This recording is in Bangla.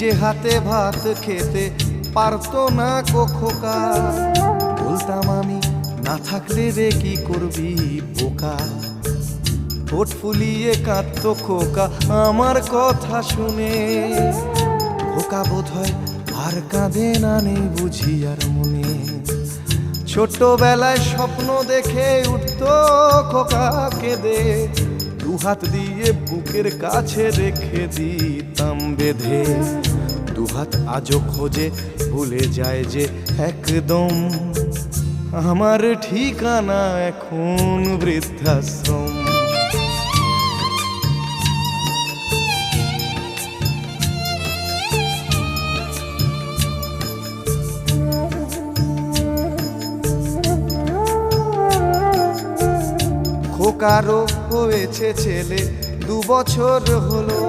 নিজে হাতে ভাত খেতে পারতো না কো খোকা। বলতাম আমি, না থাকলে রে কি করবি বোকা। ঠোঁট ফুলিয়ে কাঁদতো খোকা আমার কথা শুনে। খোকা বোধহয় আর কাঁদে না, নেই বুঝি আর মনে। ছোটবেলায় স্বপ্ন দেখে উঠতো খোকা কেঁদে, দুহাত দিয়ে বুকের কাছে রেখে দিতাম বেঁধে। দুহাত আজও খোঁজে, ভুলে যায় যে একদম। আমার ঠিকানা এখন বৃদ্ধাশ্রম। খোকারও হয়েছে ছেলে, 2 বছর হলো।